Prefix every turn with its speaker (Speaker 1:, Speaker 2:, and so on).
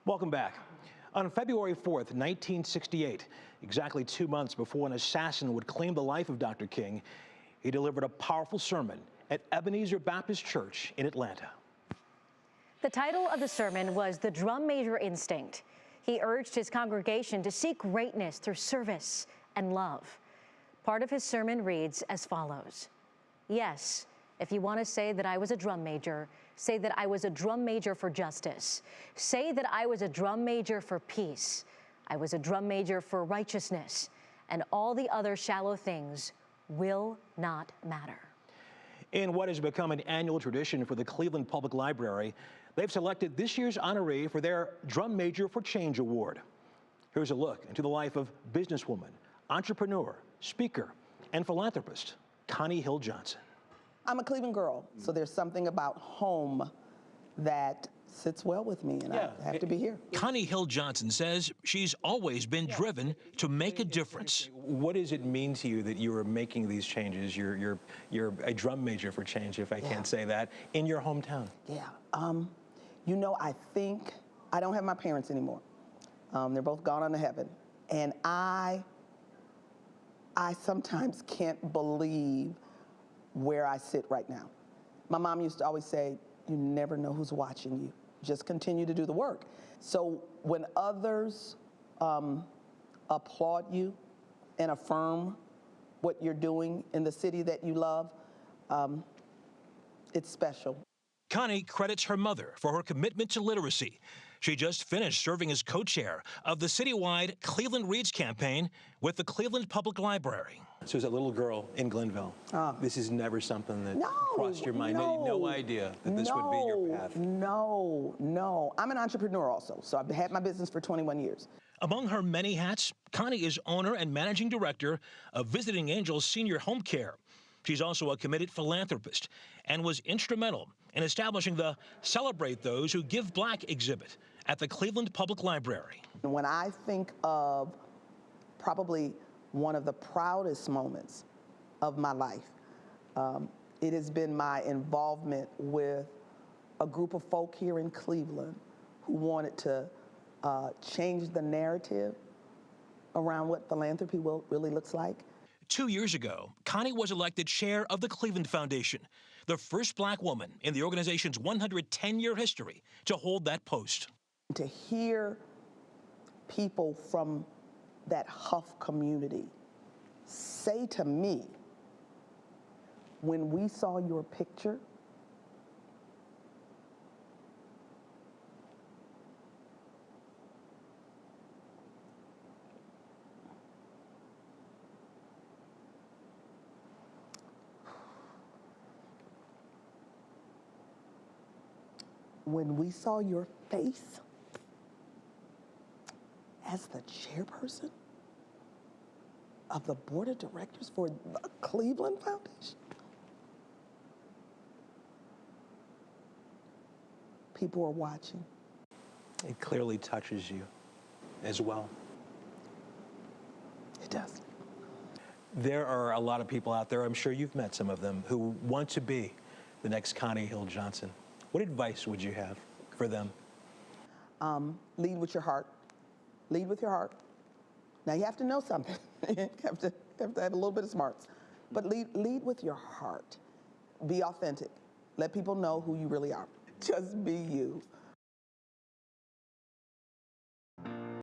Speaker 1: Welcome back. On February 4th, 1968, exactly 2 months before an assassin would claim the life of Dr. King, he delivered a powerful sermon at Ebenezer Baptist Church in Atlanta.
Speaker 2: The title of the sermon was The Drum Major Instinct. He urged his congregation to seek greatness through service and love. Part of his sermon reads as follows. Yes, if you want to say that I was a drum major, say that I was a drum major for justice. Say that I was a drum major for peace. I was a drum major for righteousness. And all the other shallow things will not matter.
Speaker 1: In what has become an annual tradition for the Cleveland Public Library, they've selected this year's honoree for their Drum Major for Change Award. Here's a look into the life of businesswoman, entrepreneur, speaker, and philanthropist, Connie Hill-Johnson.
Speaker 3: I'm a Cleveland girl, so there's something about home that sits well with me, and I have to be here.
Speaker 4: Connie Hill-Johnson says she's always been driven to make a difference.
Speaker 1: What does it mean to you that you are making these changes? You're a drum major for change, if I can't say that, in your hometown.
Speaker 3: Yeah. You know, I think I don't have my parents anymore. They're both gone on to heaven, and I sometimes can't believe where I sit right now. My mom used to always say, you never know who's watching you. Just continue to do the work. So when others applaud you and affirm what you're doing in the city that you love, it's special.
Speaker 4: Connie credits her mother for her commitment to literacy. She just finished serving as co-chair of the citywide Cleveland Reads campaign with the Cleveland Public Library.
Speaker 1: So as a little girl in Glenville, this is never something that crossed your mind. No idea that this would be your path.
Speaker 3: No. I'm an entrepreneur also, so I've had my business for 21 years.
Speaker 4: Among her many hats, Connie is owner and managing director of Visiting Angels Senior Home Care. She's also a committed philanthropist and was instrumental in establishing the Celebrate Those Who Give Black exhibit at the Cleveland Public Library.
Speaker 3: When I think of probably one of the proudest moments of my life, it has been my involvement with a group of folk here in Cleveland who wanted to change the narrative around what philanthropy really looks like.
Speaker 4: 2 years ago, Connie was elected chair of the Cleveland Foundation, the first black woman in the organization's 110-year history to hold that post.
Speaker 3: To hear people from that Huff community say to me, when we saw your picture, when we saw your face as the chairperson of the board of directors for the Cleveland Foundation, people are watching.
Speaker 1: It clearly touches you as well.
Speaker 3: It does.
Speaker 1: There are a lot of people out there, I'm sure you've met some of them, who want to be the next Connie Hill-Johnson. What advice would you have for them?
Speaker 3: Lead with your heart. Lead with your heart. Now you have to know something. You have to have a little bit of smarts. But lead with your heart. Be authentic. Let people know who you really are. Just be you.